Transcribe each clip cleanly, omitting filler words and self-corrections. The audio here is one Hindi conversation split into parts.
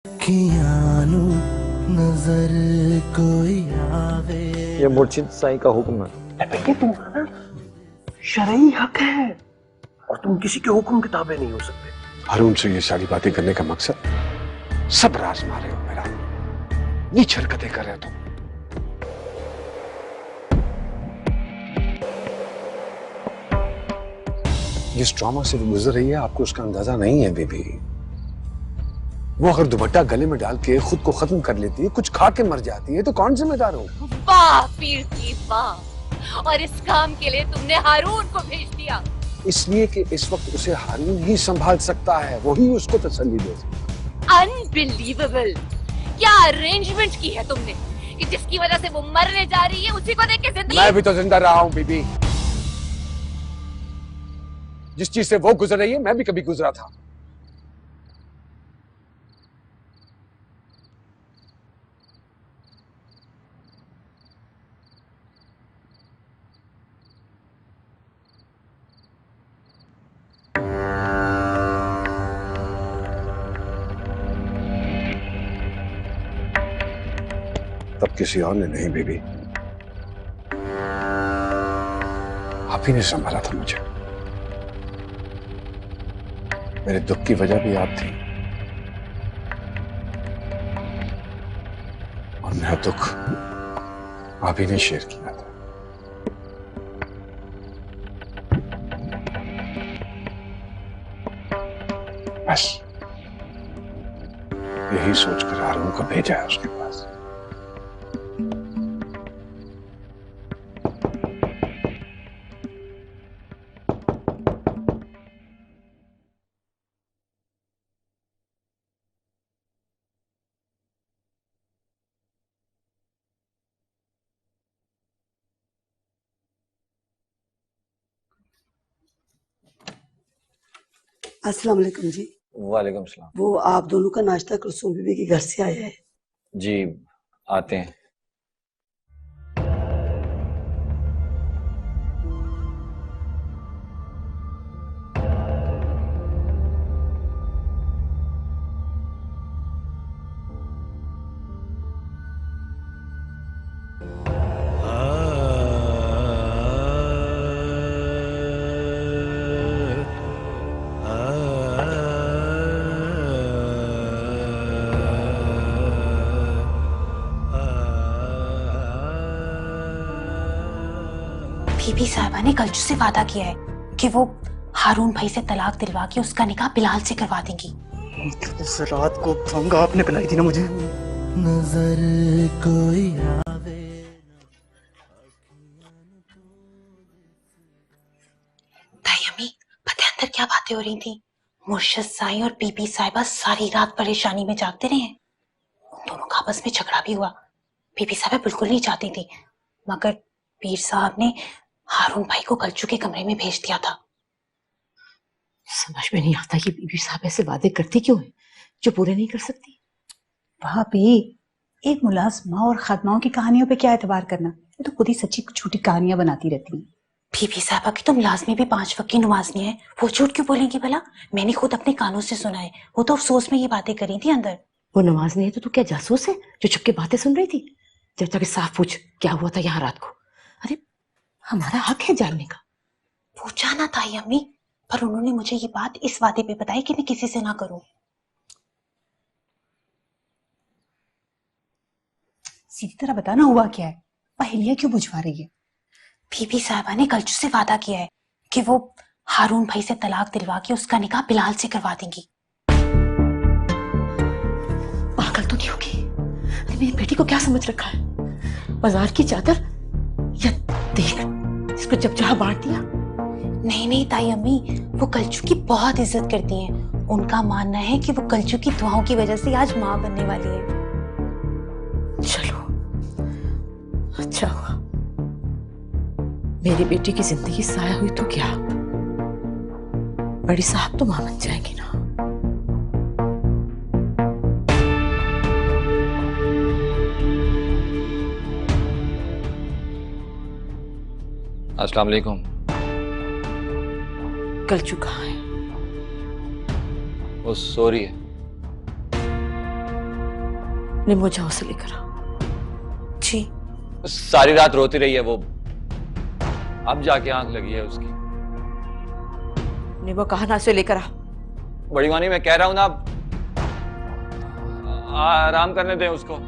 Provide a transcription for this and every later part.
कियानु नजर कोई आवे। ये मुर्शिद साईं का हुक्म है। बेटे तुम्हारा शरई हक है और तुम किसी के हुक्म के ताबे नहीं हो सकते। हारून से ये सारी बातें करने का मकसद सब राज मारे हो मेरा, नीच हरकतें कर रहे हो तुम। जिस ट्रॉमा से वो गुजर रही है आपको उसका अंदाजा नहीं है बेबी। वो अगर दुपट्टा गले में डाल के खुद को खत्म कर लेती है, कुछ खा के मर जाती है, तो कौन जिम्मेदार हो? वाह पीर की वाह, और इस काम के लिए तुमने हारून को भेज दिया। इसलिए कि इस वक्त उसे हारून ही संभाल सकता है, वही उसको तसल्ली दे सकता है। अनबिलीवेबल, क्या अरेंजमेंट की है तुमने कि जिसकी वजह से वो मरने जा रही है उसी को देख के जिंदगी। मैं भी तो जिंदा रहा हूं बीबी। जिस चीज से वो गुजर रही है मैं भी कभी गुजरा था। तब किसी और ने नहीं बेबी, आप ही ने संभाला था मुझे। मेरे दुख की वजह भी आप थी और मेरा दुख आप ही ने शेयर किया था। बस यही सोचकर हारून को भेजा है उसके पास। अस्सलाम वालेकुम जी। वालेकुम सलाम। वो आप दोनों का नाश्ता कुलसूम बीबी के घर से आया है। जी आते हैं। बीबी साहिबा ने कलजू से वादा किया है कि वो हारून भाई से तलाक दिलवा के उसका निकाह बिलाल से करवा देंगी। उस रात को भंगा आपने पिलाई थी ना मुझे। नजर कोई आवे। ताई अम्मी, पता है अंदर क्या बातें हो रही थी? मुर्शिद साईं और बीबी साहिबा सारी रात परेशानी में जागते रहे हैं। उन दोनों का आपस में झगड़ा भी हुआ। बीबी साहिबा बिल्कुल नहीं चाहती थी, मगर पीर साहब ने हारून भाई को कलचू के कमरे में भेज दिया था। समझ में नहीं आता कि बीबी साहब ऐसे वादे करती क्यों है जो पूरे नहीं कर सकती। भाभी, एक मुलाजमा और खादमाओं की कहानियों पे क्या एतबार करना, ये तो खुद ही सच्ची झूठी कहानियां बनाती रहती हैं। बीबी साहबा की तो मुलाजमी भी 5 वक्त की नमाजनी है, वो झूठ क्यों बोलेंगी भला? मैंने खुद अपने कानों से सुना है, वो तो अफसोस में ये बातें करी थी अंदर। वो नमाज नहीं है तो तू क्या जासूस है जो छुप के बातें सुन रही थी? जब जाके साफ पूछ क्या हुआ था यहाँ रात को। अरे हमारा हक है जानने का। पूछा ना ताई अम्मी, पर उन्होंने मुझे ये बात इस वादे पे बताई कि मैं किसी से ना करूं। सीधी तरह बताना हुआ क्या है, पहेलियां क्यों बुझवा रही है? बीबी साहिबा ने कलचू से वादा किया है कि वो हारून भाई से तलाक दिलवा के उसका निकाह बिलाल से करवा देंगी। पागल तो नहीं होगी? अरे मेरी बेटी को क्या समझ रखा है? बाजार की चादर या देख इसको जब चाह बांट दिया। नहीं नहीं ताई अम्मी, वो कलचू की बहुत इज्जत करती हैं। उनका मानना है कि वो कलचू की दुआओं की वजह से आज माँ बनने वाली है। चलो अच्छा हुआ, मेरी बेटी की जिंदगी साया हुई तो क्या, बड़ी साहब तो मां बन जाएंगी ना। अस्सलाम वालेकुम। कलचू कहाँ है? वो सो रही है। निम्मो जाओ से लेकर आओ। जी। सारी रात रोती रही है वो, अब जाके आंख लगी है उसकी। निम्मो कहा ना से लेकर आ। बड़ी मानी मैं कह रहा हूं ना, आराम करने दें उसको।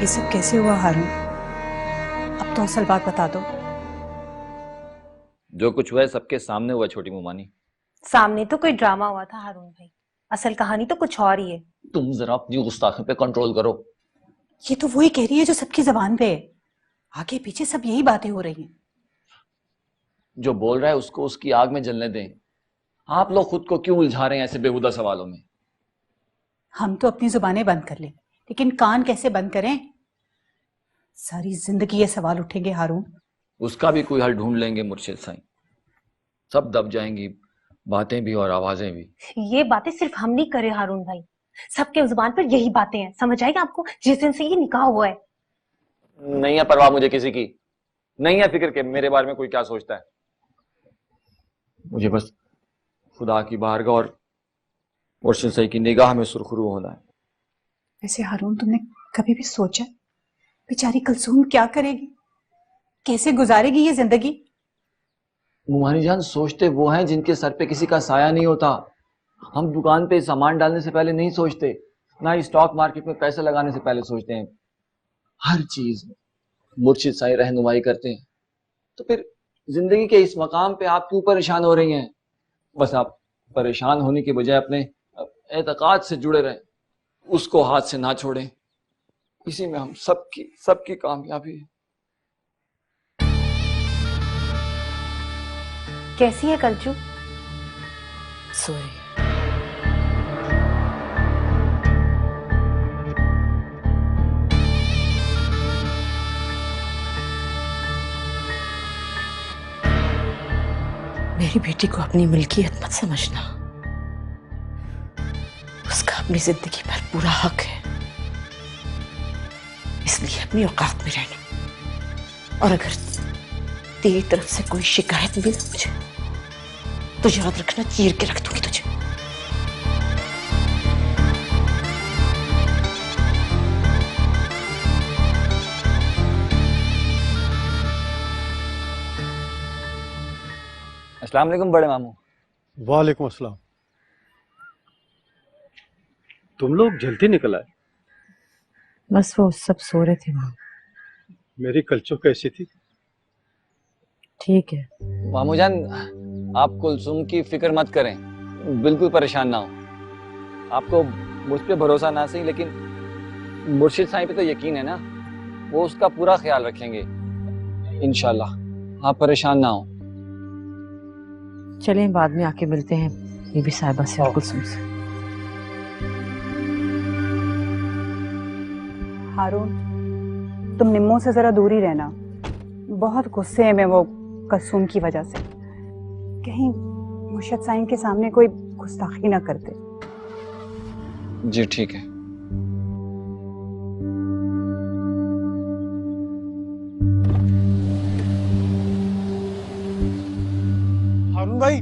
ये सब कैसे हुआ हारून? अब तो असल बात बता दो। जो कुछ हुआ है सबके सामने हुआ छोटी मुमानी। सामने तो कोई ड्रामा हुआ था हारून भाई, असल कहानी तो कुछ और ही है। तुम जरा अपनी गुस्ताखी पे कंट्रोल करो। ये तो वही कह रही है जो सबकी जबान पे है। आगे पीछे सब यही बातें हो रही हैं। जो बोल रहा है उसको उसकी आग में जलने दें। आप लोग खुद को क्यों उलझा रहे हैं ऐसे बेहुदा सवालों में? हम तो अपनी जुबानें बंद कर लें, लेकिन कान कैसे बंद करें? सारी जिंदगी ये सवाल उठेंगे हारून। उसका भी कोई हल ढूंढ लेंगे मुर्शिद साईं। सब दब जाएंगी, बातें भी और आवाजें भी। ये बातें सिर्फ हम नहीं करे हारून भाई, सबके जुबान पर यही बातें हैं। समझ आएगा आपको जिस दिन से ये निकाह हुआ है। नहीं है परवाह मुझे किसी की, नहीं है फिक्र के मेरे बारे में कोई क्या सोचता है। मुझे बस खुदा की बारगाह और मुर्शिद साईं की निगाह में सुरखरू होना है। वैसे हारून, तुमने कभी भी सोचा बेचारी कुलसूम क्या करेगी, कैसे गुजारेगी ये जिंदगी? मुमानी जान, सोचते वो हैं जिनके सर पे किसी का साया नहीं होता। हम दुकान पे सामान डालने से पहले नहीं सोचते, ना ही स्टॉक मार्केट में पैसे लगाने से पहले सोचते हैं। हर चीज में मुर्शिद साईं रहनुमाई करते हैं। तो फिर जिंदगी के इस मकाम पे आप क्यों परेशान हो रही हैं? बस आप परेशान होने के बजाय अपने एतकाद से जुड़े रहें, उसको हाथ से ना छोड़ें। इसी में हम सबकी कामयाबी है। कैसी है कल्चू? सॉरी। मेरी बेटी को अपनी मिल्कियत मत समझना। उसका अपनी जिंदगी पर पूरा हक है, इसलिए अपनी औकात में रहना। और अगर तेरी तरफ से कोई शिकायत मिले मुझे, तो याद रखना चीर के रख दूंगी तुझे। अस्सलाम वालेकुम बड़े मामू। वालेकुम अस्सलाम। तुम लोग जल्दी निकल आए। बस वो सब सो रहे थे वहां। मेरी कल्चो कैसी थी? ठीक है। मामू जान, आप कुलसुम की फिक्र मत करें, बिल्कुल परेशान ना हो। आपको मुझ पे भरोसा ना सही, लेकिन मुर्शिद साईं पे तो यकीन है ना, वो उसका पूरा ख्याल रखेंगे इंशाल्लाह। आप परेशान ना हो। चलें बाद में आके मिलते हैं बीबी साहिबा से और कुलसुम से। हारून, तुम निम्मो से जरा दूर ही रहना। बहुत गुस्से में वो कुलसूम की वजह से। कहीं मुर्शिद साईं के सामने कोई गुस्ताखी ना करते। जी ठीक है। हारून भाई,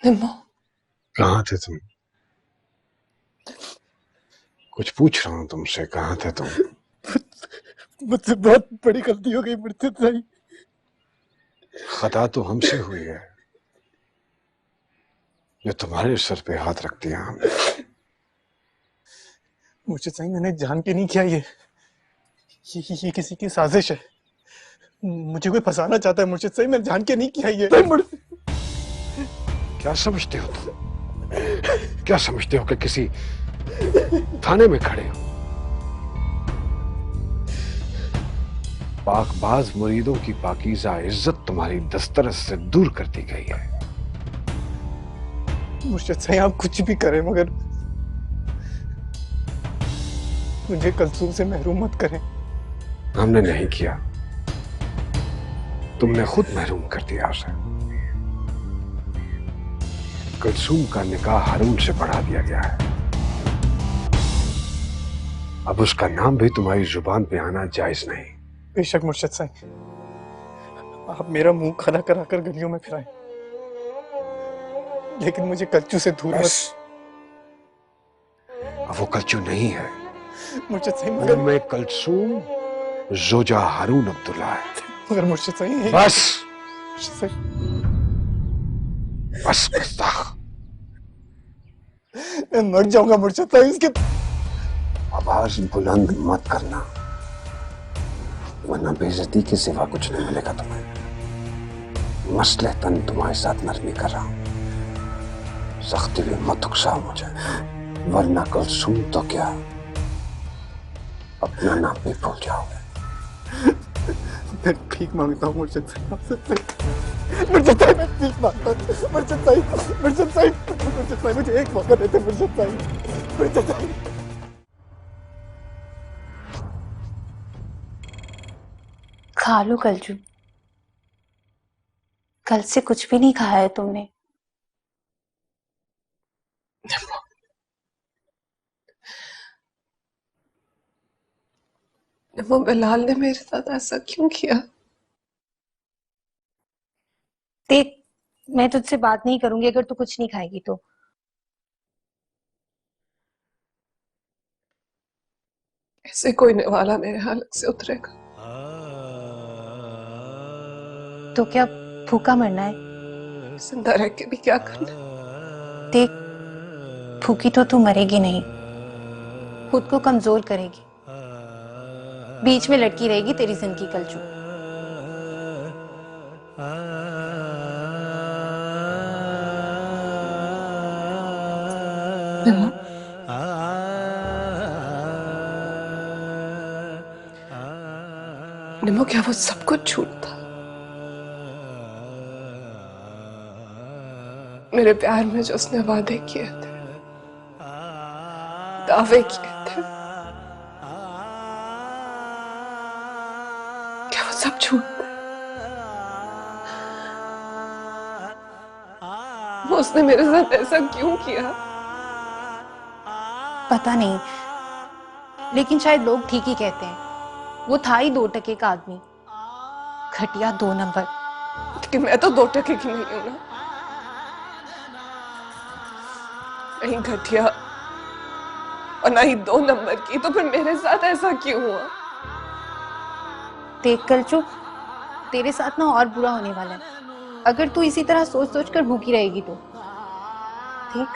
कहाँ थे तुम? कुछ पूछ रहा हूँ तुमसे, कहाँ थे तुम? मुझसे बहुत बड़ी गलती हो गई मुर्शिद साईं। खता तो हमसे हुई है जो तुम्हारे सर पे हाथ रख दिया हमने। मुर्शिद साईं मैंने जान के नहीं किया ये किसी की साजिश है। मुझे कोई फंसाना चाहता है मुर्शिद साईं, मैंने जान के नहीं किया ये। क्या समझते हो तुम? क्या समझते हो कि किसी थाने में खड़े हो? पाकबाज मुरीदों की पाकीज़ा इज्जत तुम्हारी दस्तरस से दूर कर दी गई है। मुर्शिद साईं आप कुछ भी करें मगर मुझे कलसूम से महरूम मत करें। हमने नहीं किया, तुमने खुद महरूम कर दिया उसे। कलसूम का निकाह हारून से बढ़ा दिया गया है। अब उसका नाम भी तुम्हारी जुबान पे आना जायज नहीं। बेशक मुर्शिद साईं, आप मेरा मुंह खड़ा कराकर गलियों में फिराएं, लेकिन मुझे कल्चू से दूर मत। अब वो कल्चू नहीं है, मुर्शिद साईं मगर मैं कलसूम जोजा हारून अब्दुल्ला है। मगर मुर्शिद साईं बस मुर्शिद साईं बस गुस्ताख। मैं मर जाऊंगा मुर्शिद साईं। इसके आवाज बुलंद मत करना वरना बेइज्जती के सिवा कुछ नहीं मिलेगा तुम्हें। मसलहतन तुम्हारे साथ नरमी कर रहा हूं, सख्ती में मत उकसाओ मुझे, वरना कलसूम तो क्या अपना नाम भी भूल जाओगे। मैं भीख मांगता हूँ मुर्शिद साईं आपसे। मुर्शिद साईं मैं भीख मांगता हूँ। मुर्शिद साईं मुर्शिद साईं मुर्शिद साईं मुझे एक मौका देते मुर्शिद साईं। मुर्शिद साईं खा लो कलजू, कल से कुछ भी नहीं खाया है तुमने। वो बिलाल ने मेरे साथ ऐसा क्यों किया? देख, मैं तुझसे बात नहीं करूंगी अगर तू कुछ नहीं खाएगी तो। ऐसे कोई निवाला मेरे हालत से उतरेगा? तो क्या भूखा मरना है? जिंदा रह के भी क्या करना? देख, भूखी तो तू मरेगी नहीं, खुद को कमजोर करेगी, बीच में लटकी रहेगी तेरी जिंदगी कलजू। निमो, क्या वो सब कुछ झूठ था? मेरे प्यार में जो उसने वादे किए थे, दावे किए थे, क्या वो सब झूठ थे? वो उसने मेरे साथ ऐसा क्यों किया? पता नहीं, लेकिन शायद लोग ठीक ही कहते हैं। वो था ही 2 टके का आदमी, घटिया 2 नंबर। लेकिन मैं तो 2 टके की नहीं हूं ना, नहीं घटिया और ना ही 2 नंबर की। तो फिर मेरे साथ ऐसा क्यों हुआ? देख कलचू, तेरे साथ ना और बुरा होने वाला है अगर तू इसी तरह सोच सोच कर भूखी रहेगी तो। देख,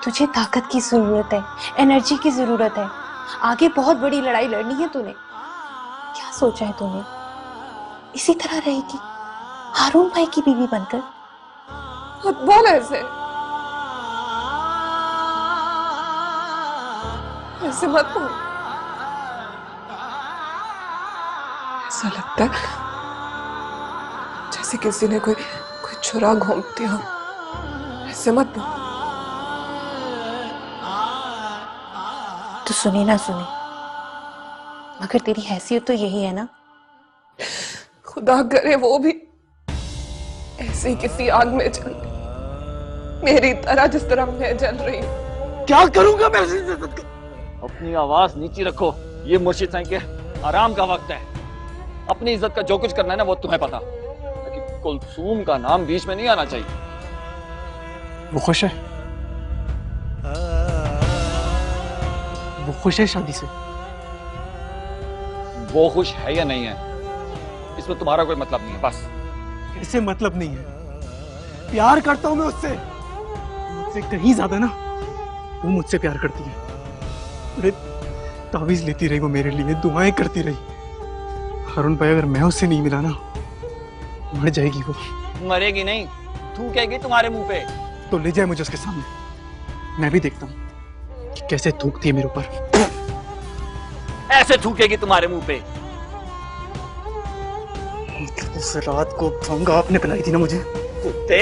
तुझे ताकत की जरूरत है, एनर्जी की जरूरत है। आगे बहुत बड़ी लड़ाई लड़नी है तूने। क्या सोचा है तूने? इसी तरह रहेगी हारून भाई की बीवी बनकर? मत बोल ऐसे, ऐसे मत बोल। ऐसा लगता है जैसे किसी ने कोई छुरा घोंप दिया। ऐसे मत बोल। तो सुनी ना सुनी, मगर तेरी हैसियत तो यही है ना। खुदा करे वो भी ऐसी किसी आग में जल मेरी तरह, जिस तरह मैं जल रही हूँ। क्या करूंगा मैं इस इज्जत का? अपनी आवाज नीचे रखो, ये मुर्शिद साईं के आराम का वक्त है। अपनी इज्जत का जो कुछ करना है ना वो तुम्हें पता, लेकिन कुलसूम का नाम बीच में नहीं आना चाहिए। वो खुश है? वो खुश है शादी से? वो खुश है या नहीं है इसमें तुम्हारा कोई मतलब नहीं है। बस कैसे मतलब नहीं है? प्यार करता हूं मैं उससे, मुझसे कहीं ज्यादा ना वो मुझसे प्यार करती है। अरे तावीज लेती रही वो मेरे लिए, दुआएं करती रही। हारून भाई अगर मैं उससे नहीं मिला ना मर जाएगी वो। मरेगी नहीं, थूकेगी तुम्हारे मुंह पे। तो ले जाए मुझे उसके सामने, मैं भी देखता हूँ कि कैसे थूकती है मेरे ऊपर। ऐसे थूकेगी तुम्हारे मुंह पे। उस रात को भंगा आपने पिलाई थी ना मुझे। कुत्ते,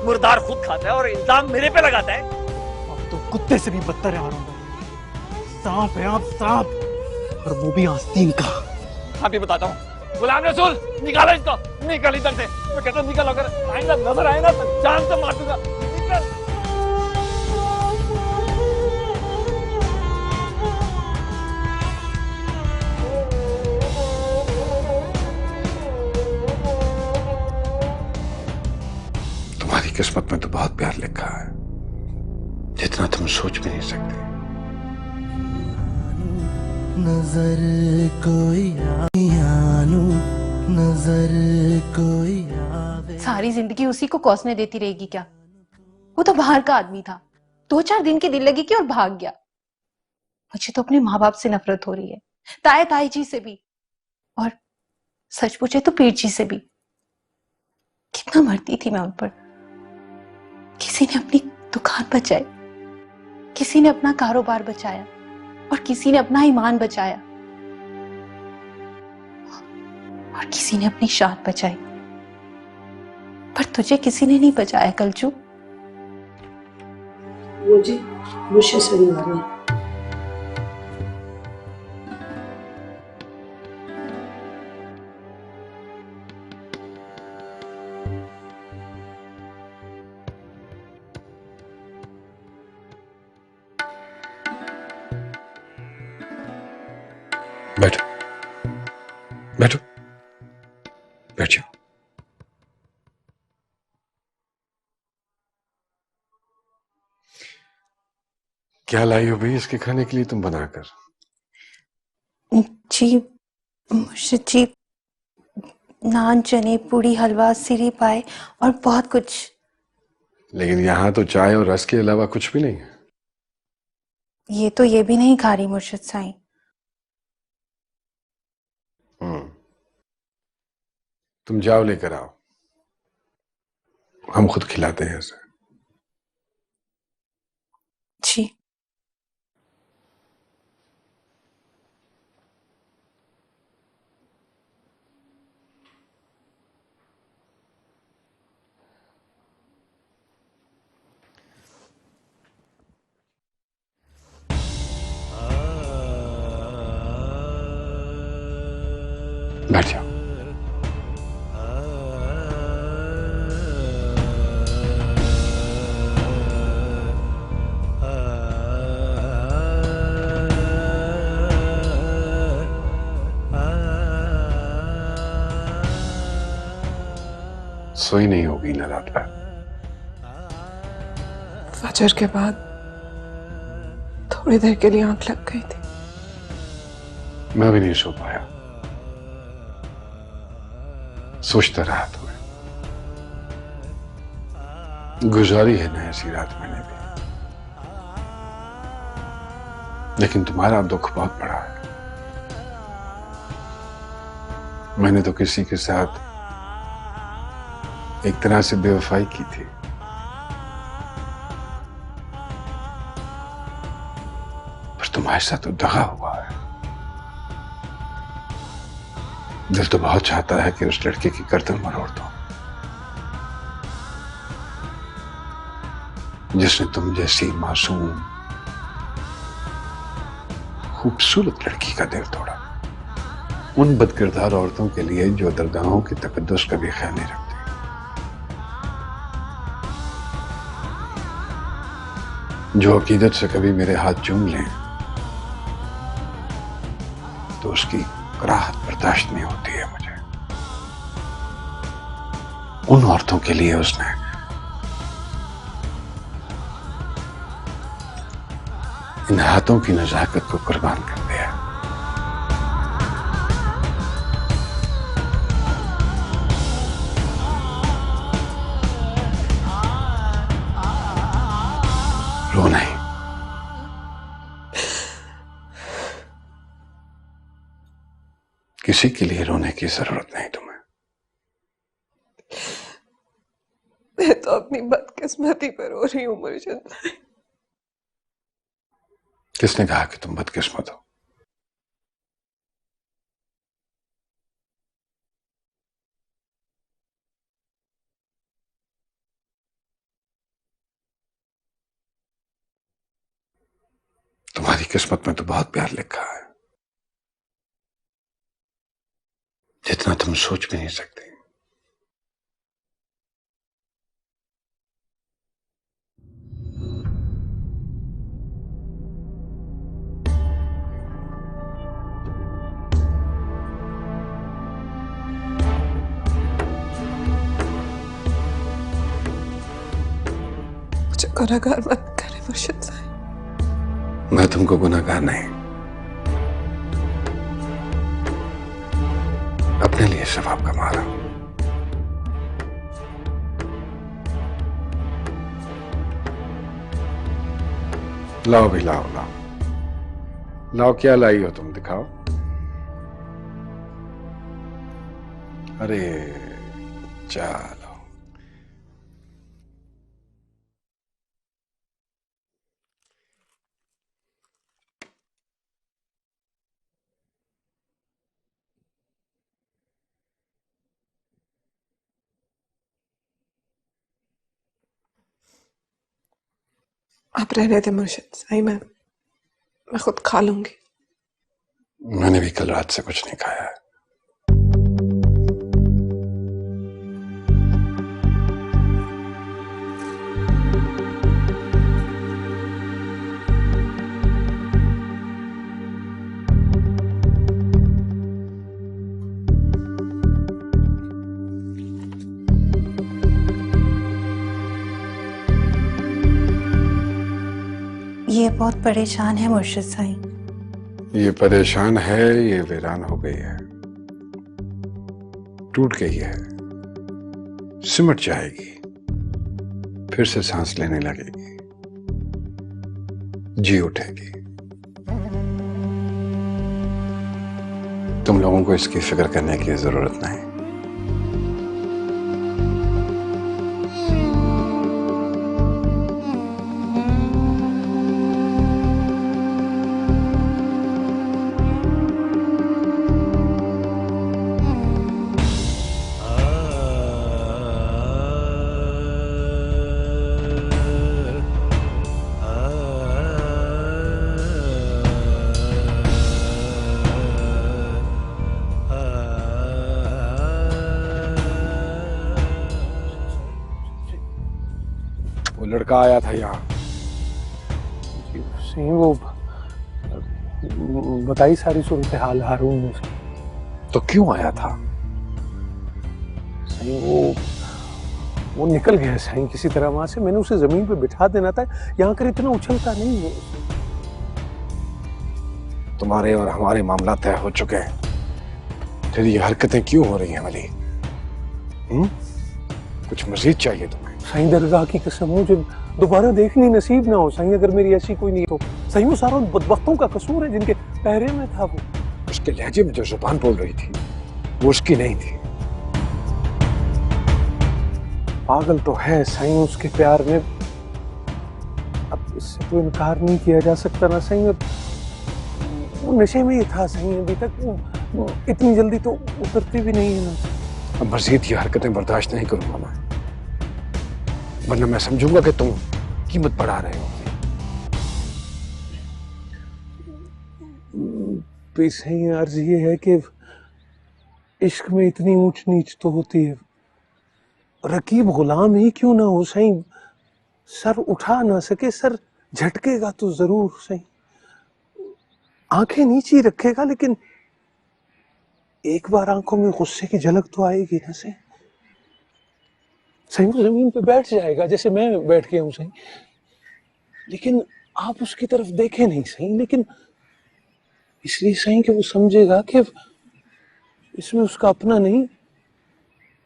मुर्दार खुद खाता है और इल्जाम मेरे पे लगाता है। अब तो कुत्ते से भी बदतर है हारून भाई। सांप है आप, सांप, और वो भी आस्तीन का। हाँ भी बताता हूँ। गुलाम रसूल, निकालो इसको, निकल इधर से। मैं कहता हूँ निकल, अगर आएगा नजर आएगा तो जान से मार दूंगा। निकल। तुम्हारी किस्मत में तो बहुत प्यार लिखा है, जितना तुम सोच भी नहीं सकते। नजर कोई आनू, नजर कोई आवे। सारी जिंदगी उसी को कोसने देती रहेगी क्या? वो तो बाहर का आदमी था, 2-4 दिन की दिल लगी की और भाग गया। मुझे तो अपने माँ बाप से नफरत हो रही है, ताई जी से भी, और सच पूछे तो पीर जी से भी। कितना मरती थी मैं उन पर। किसी ने अपनी दुकान बचाई, किसी ने अपना कारोबार बचाया, और किसी ने अपना ईमान बचाया, और किसी ने अपनी शान बचाई। पर तुझे किसी ने नहीं बचाया कलचू। मुझे मुझसे सही आ रही है। बैठो बैठो बैठ जाओ। क्या लाई हो भाई इसके खाने के लिए तुम बनाकर? जी मुर्शिद जी, नान, चने, पूड़ी, हलवा, सिरी पाए और बहुत कुछ। लेकिन यहाँ तो चाय और रस के अलावा कुछ भी नहीं है। ये तो ये भी नहीं खा रही मुर्शिद साईं। तुम जाओ लेकर आओ, हम खुद खिलाते हैं इसे। जी। बैठ जाओ। सोई नहीं होगी ना रात भर? फजर के बाद थोड़ी देर के लिए आंख लग गई थी। मैं भी नहीं सो पाया, सोचता रहा तुम्हें। गुजारी है ना ऐसी रात मैंने भी, लेकिन तुम्हारा दुख बहुत बड़ा है। मैंने तो किसी के साथ एक तरह से बेवफाई की थी, पर तुम्हारे साथ तो दगा हुआ है। दिल तो बहुत चाहता है कि उस लड़के की गर्दन मरोड़ दो जिसने तुम जैसी मासूम खूबसूरत लड़की का दिल तोड़ा। उन बदकिरदार औरतों के लिए जो दरगाहों की तकद्दुस का भी ख्याल नहीं रखती। जो अकीदत से कभी मेरे हाथ चूम लें तो उसकी कराहत बर्दाश्त नहीं होती है मुझे। उन औरतों के लिए उसने इन हाथों की नजाकत को कुर्बान कर दिया। रो नहीं। किसी के लिए रोने की जरूरत नहीं तुम्हें। मैं तो अपनी बदकिस्मती पर रो रही हूँ मुर्शिद भाई। किसने कहा कि तुम बदकिस्मत हो? तुम्हारी किस्मत में तो बहुत प्यार लिखा है, जितना तुम सोच भी नहीं सकते। मुझे गुनहगार मत करे मुर्शिद साहब। मैं तुमको गुनहगार नहीं, अपने लिए सवाब कमा रहा हूं। लाओ भी लाओ, लाओ लाओ, क्या लाई हो तुम, दिखाओ। अरे चलो। आप रहने दे मुर्शिद सही, मैं खुद खा लूंगी। मैंने भी कल रात से कुछ नहीं खाया है। ये बहुत परेशान है मुर्शिद साईं। ये परेशान है, ये वीरान हो गई है, टूट गई है, सिमट जाएगी, फिर से सांस लेने लगेगी, जी उठेगी। तुम लोगों को इसकी फिक्र करने की जरूरत नहीं। वो लड़का आया था यहाँ। सही वो बताई सारी सूरत हाल हारून ने। तो क्यों आया था? सही वो निकल गया सही किसी तरह वहां से। मैंने उसे जमीन पे बिठा देना था, यहाँ कर इतना उछलता नहीं है। तुम्हारे और हमारे मामला तय हो चुके हैं, फिर ये हरकतें क्यों हो रही हैं वली? कुछ मजीद चाहिए तुम्हें? सही दरगाह की कसम, मुझे दोबारा देखनी नसीब ना हो सही। अगर मेरी ऐसी कोई नहीं तो सही वो सारा बदबख्तों का कसूर है जिनके पहरे में था। वो उसके लहजे में जो जुबान बोल रही थी वो उसकी नहीं थी। पागल तो है सही उसके प्यार में, अब इससे तो इनकार नहीं किया जा सकता ना सही। वो नशे में ही था सही, अभी तक वो इतनी जल्दी तो उतरती भी नहीं है ना। अब मजीद ये हरकतें बर्दाश्त नहीं करूंगा मैं, वरना मैं समझूंगा कि तुम कीमत बढ़ा रहे हो। सही अर्ज ये है कि इश्क में इतनी ऊंच नीच तो होती है। रकीब गुलाम ही क्यों ना हो सही, सर उठा ना सके, सर झटकेगा तो जरूर सही, आंखें नीची रखेगा, लेकिन एक बार आंखों में गुस्से की झलक तो आएगी ना सही। सही वो जमीन पे बैठ जाएगा जैसे मैं बैठ गया हूं सही, लेकिन आप उसकी तरफ देखें नहीं सही, लेकिन इसलिए सही कि वो समझेगा कि इसमें उसका अपना नहीं,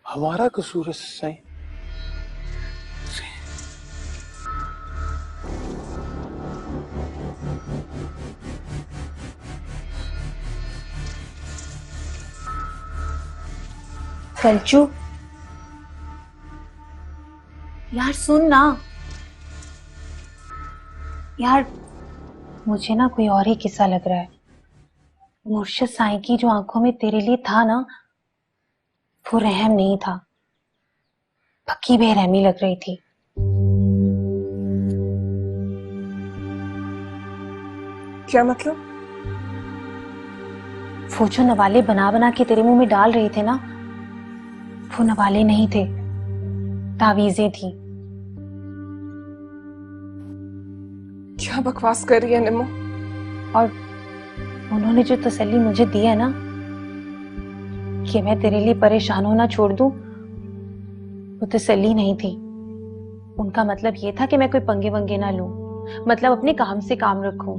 हमारा कसूर है सही। कल्चू, यार सुन ना यार, मुझे ना कोई और ही किस्सा लग रहा है। मुर्शिद साईं की जो आंखों में तेरे लिए था ना, वो रहम नहीं था, पक्की बेरहमी लग रही थी। क्या मतलब? वो जो नवाले बना बना के तेरे मुंह में डाल रहे थे ना, वो नवाले नहीं थे, तावीजें थी। क्या बकवास कर रही है निम्मो? और उन्होंने जो तसल्ली मुझे दी है ना कि मैं तेरे लिए परेशान होना छोड़ दूं, वो तसल्ली नहीं थी। उनका मतलब ये था कि मैं कोई पंगे वंगे ना लूं, मतलब अपने काम से काम रखूं।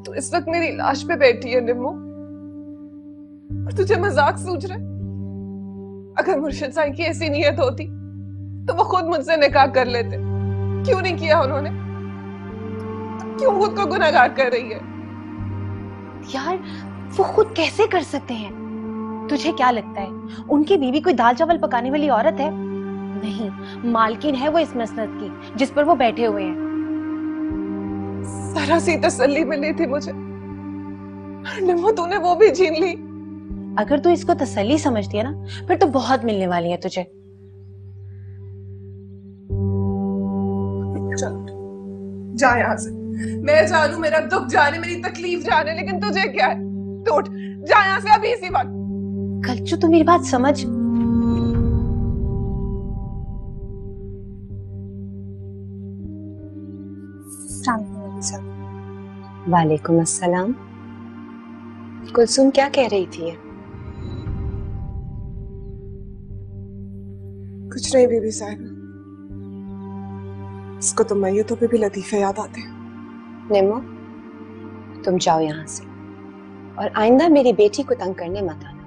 तू इस वक्त मेरी लाश पे बैठी है निम्मो, और तुझे मजाक सूझ रहा है? अगर मुर्शिद साईं की ऐसी नीयत होती तो वो खुद मुझसे निकाह कर लेते। क्यों नहीं किया उन्होंने? क्यों खुद को गुनहगार कर रही है? यार वो खुद कैसे कर सकते हैं? तुझे क्या लगता है उनकी बीवी कोई दाल चावल पकाने वाली औरत है? नहीं, मालकिन है वो इस मसनद की जिस पर वो बैठे हुए हैं। जरा सी तसल्ली मिली थी मुझे, निम्मो तूने वो भी छीन ली। अगर तू इसको तसल्ली समझती है ना, फिर तो बहुत मिलने वाली है तुझे। चल जा यहाँ से। मैं जानू मेरा दुख जाने, मेरी तकलीफ जाने, लेकिन तुझे क्या है? तू उठ, जा यहाँ से अभी इसी वक्त। कल्चू तू मेरी बात समझ। वालेकुम अस्सलाम। कुलसुम क्या कह रही थी? कुछ नहीं बीबी साहब, इसको तो मैयतों पे भी लतीफे याद आते हैं। निम्मो, तुम जाओ यहाँ से, और आइंदा मेरी बेटी को तंग करने मत आना।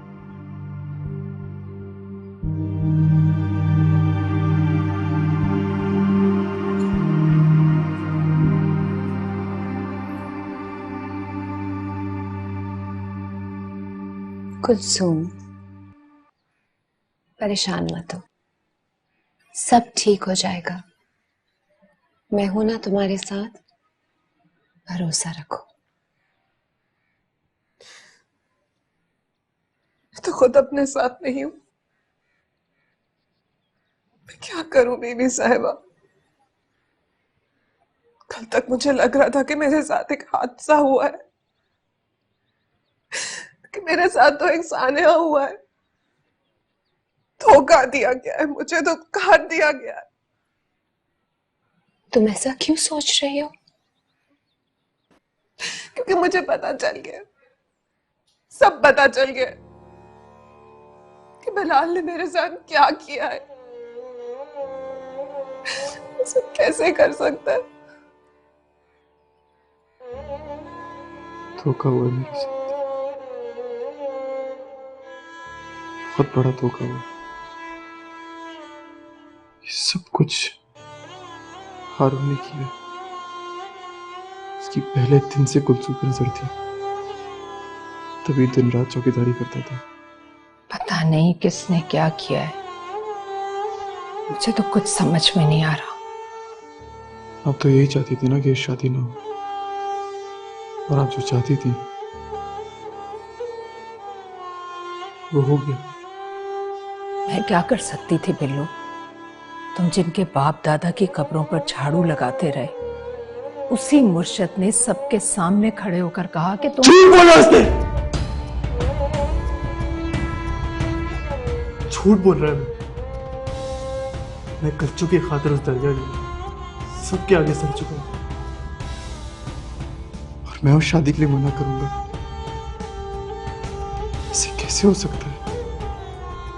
कुलसुम, परेशान मत हो, सब ठीक हो जाएगा। मैं हूं ना तुम्हारे साथ, भरोसा रखो। मैं तो खुद अपने साथ नहीं हूं। मैं क्या करूं बीबी साहिबा? कल तक मुझे लग रहा था कि मेरे साथ एक हादसा हुआ है, कि मेरे साथ तो एक सान्या हुआ है। धोखा दिया गया है मुझे, तो काट दिया गया है। तुम ऐसा क्यों सोच रही हो? क्योंकि मुझे पता चल गया, सब पता चल गया कि बिलाल ने मेरे साथ क्या किया है। उसे कैसे कर सकता है? धोखा हुआ मेरे साथ, बहुत बड़ा धोखा हुआ। ये सब कुछ हारून ने किया। उसकी पहले दिन से कुलसुम पर नजर थी, तभी दिन रात चौकीदारी करता था। पता नहीं किसने क्या किया है, मुझे तो कुछ समझ में नहीं आ रहा। आप तो यही चाहती थी ना कि शादी ना हो, और आप जो चाहती थी वो हो गया। मैं क्या कर सकती थी बिल्लू? तुम जिनके बाप दादा की कब्रों पर झाड़ू लगाते रहे, उसी मुर्शिद ने सबके सामने खड़े होकर कहा कि तुम झूठ बोला उसने, झूठ बोल रहा है। मैं कच्चू की खातिर उस दरगाह गया, सबके आगे सर चुका हूं, और मैं उस शादी के लिए मना करूंगा? ऐसे कैसे हो सकता है?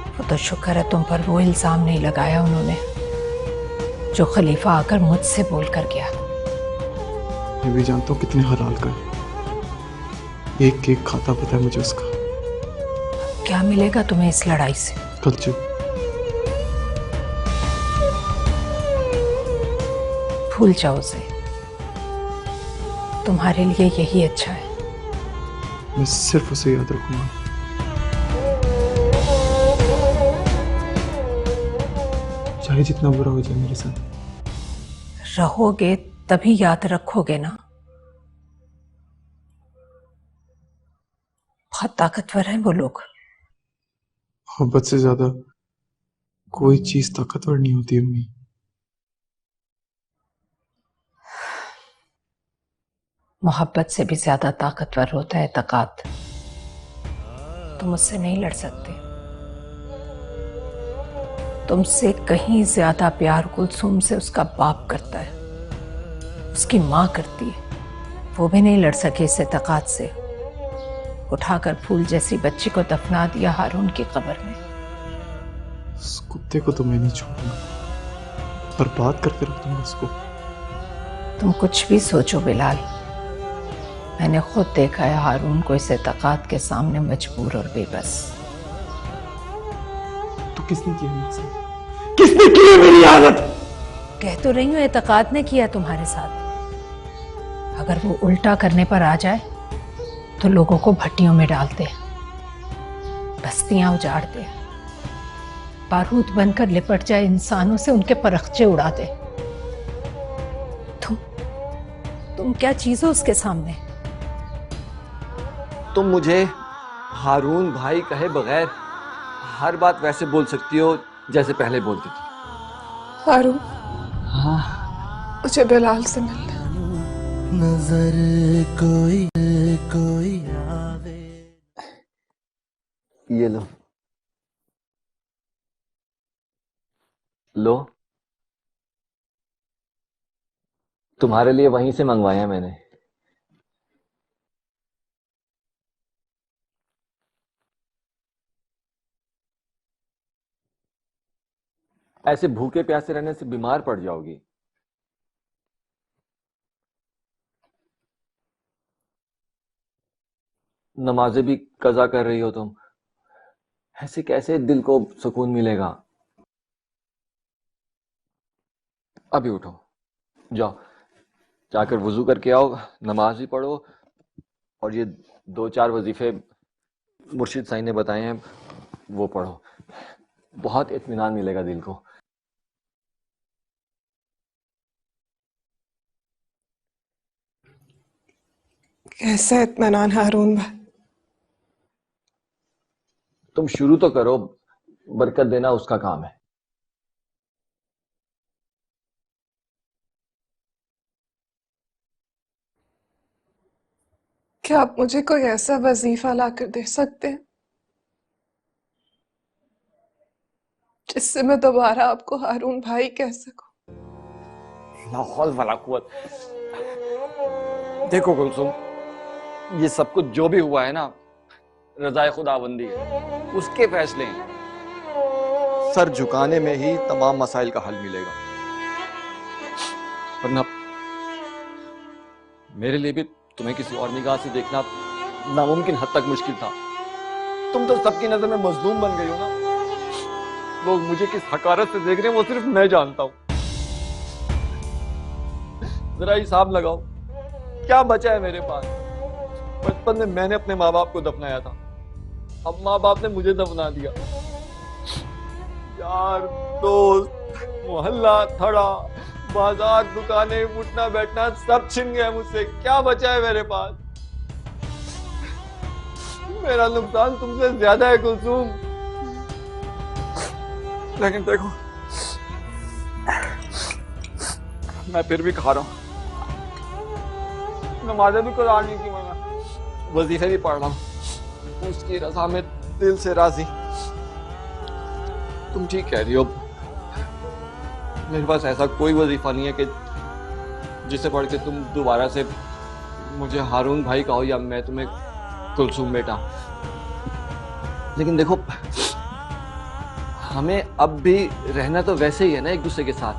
वो तो शुक्र है तुम पर वो इल्जाम नहीं लगाया उन्होंने। जो खलीफा आकर मुझसे बोलकर गया। मैं भी जानता हूँ कितने हलाल का है। एक केक खाता पता है मुझे उसका। क्या मिलेगा तुम्हें इस लड़ाई से? कल्चू। भूल जाओ उसे, तुम्हारे लिए यही अच्छा है। मैं सिर्फ उसे याद रखूंगा। चाहे जितना बुरा हो जाए मेरे साथ। रहोगे तभी याद रखोगे ना। बहुत ताकतवर हैं वो लोग। मोहब्बत से ज्यादा कोई चीज ताकतवर नहीं होती अम्मी। मोहब्बत से भी ज्यादा ताकतवर होता है तकात। तुम उससे नहीं लड़ सकते। तुमसे कहीं ज्यादा प्यार कुलसूम से उसका बाप करता है, उसकी माँ करती है। वो भी नहीं लड़ सके इससे तकात से। उठाकर फूल जैसी बच्ची को दफना दिया हारून की कब्र में। उस कुत्ते को तो मैं नहीं छोड़ूंगा, बर्बाद करके रख दूंगा उसको। तुम कुछ भी सोचो बिलाल, मैंने खुद देखा है हारून को इसे तकात के सामने मजबूर और बेबस। तो किसने किया मेरे साथ? किसने की है मेरी आदत? कह तो रही हूं एतकाद ने किया तुम्हारे साथ। अगर वो उल्टा करने पर आ जाए तो लोगों को भट्टियों में डालते हैं, बस्तियां उजाड़ते हैं, बारूद बनकर लिपट जाए इंसानों से उनके परखचे उड़ाते। तुम क्या चीज हो उसके सामने? तुम मुझे हारून भाई कहे बगैर हर बात वैसे बोल सकती हो जैसे पहले बोलती थी। हारून, हाँ, मुझे बिलाल से मिलना। नजर कोई कोई आवे। ये लो लो, तुम्हारे लिए वहीं से मंगवाया है मैंने। ऐसे भूखे प्यासे रहने से बीमार पड़ जाओगी। नमाजें भी कज़ा कर रही हो तुम, ऐसे कैसे दिल को सुकून मिलेगा? अभी उठो, जाओ जाकर वुजू करके आओ, नमाज भी पढ़ो और ये 2-4 वजीफे मुर्शिद साईं ने बताए हैं वो पढ़ो। बहुत इत्मीनान मिलेगा दिल को। कैसा इत्मीनान हारून भाई? तुम शुरू तो करो, बरकत देना उसका काम है। क्या आप मुझे कोई ऐसा वजीफा लाकर दे सकते हैं जिससे मैं दोबारा आपको हारून भाई कह सकूं? ला हौल वला कुव्वत। देखो कुलसुम, ये सब कुछ जो भी हुआ है ना, रज़ाए खुदाबंदी है, उसके फैसले हैं। सर झुकाने में ही तमाम मसाइल का हल मिलेगा, वरना मेरे लिए भी तुम्हें किसी और निगाह से देखना नामुमकिन हद तक मुश्किल था। तुम तो सबकी नजर में मजलूम बन गई हो ना। लोग मुझे किस हकारत से देख रहे हैं वो सिर्फ मैं जानता हूं। जरा हिसाब लगाओ, क्या बचा है मेरे पास? बचपन में मैंने अपने माँ बाप को दफनाया था, अब माँ बाप ने मुझे दफना दिया। यार, दोस्त, मोहल्ला, थड़ा, बाजार, दुकानें, उठना बैठना सब छिन गया मुझसे। क्या बचा है मेरे पास? मेरा नुकसान तुमसे ज्यादा है कुलसूम। लेकिन देखो, मैं फिर भी खा रहा हूं। नमाज़ें भी कुरान की मैंने, वजीफे भी पढ़ रहा हूं, उसकी रज़ा में दिल से राजी। तुम ठीक कह रही हो, मेरे पास ऐसा कोई वजीफा नहीं है कि जिसे पढ़ के तुम दोबारा से मुझे हारून भाई कहो या मैं तुम्हें कुलसूम बेटा। लेकिन देखो, हमें अब भी रहना तो वैसे ही है ना एक दूसरे के साथ।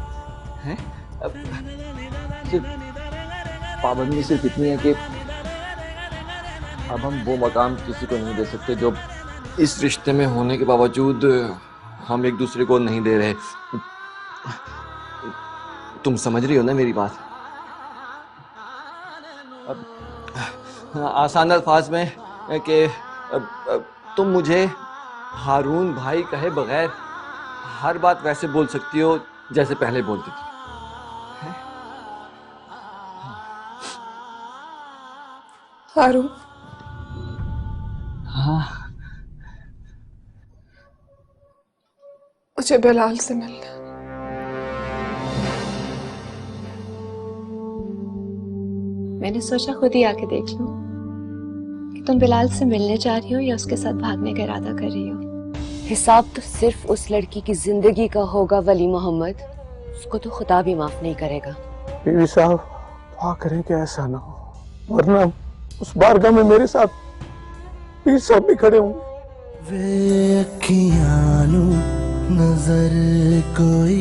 हैं? सिर्फ पाबंदी सिर्फ इतनी है कि अब हम वो मकाम किसी को नहीं दे सकते जो इस रिश्ते में होने के बावजूद हम एक दूसरे को नहीं दे रहे। तुम समझ रही हो ना मेरी बात? अब आसान अल्फाज में कि तुम मुझे हारून भाई कहे बगैर हर बात वैसे बोल सकती हो जैसे पहले बोलती थी। हारून, हाँ, मुझे बिलाल से मिलना। मैंने सोचा खुद ही आके देख लूं कि तुम बिलाल से मिलने जा रही हो या उसके साथ भागने का इरादा कर रही हो। हिसाब तो सिर्फ उस लड़की की जिंदगी का होगा वली मोहम्मद, उसको तो खुदा भी माफ नहीं करेगा। बीवी साहब दुआ करें कि ऐसा ना हो, वरना उस बारगाह में मेरे साथ पीर साहब भी खड़े होंगे। वे अखियां नू नजर कोई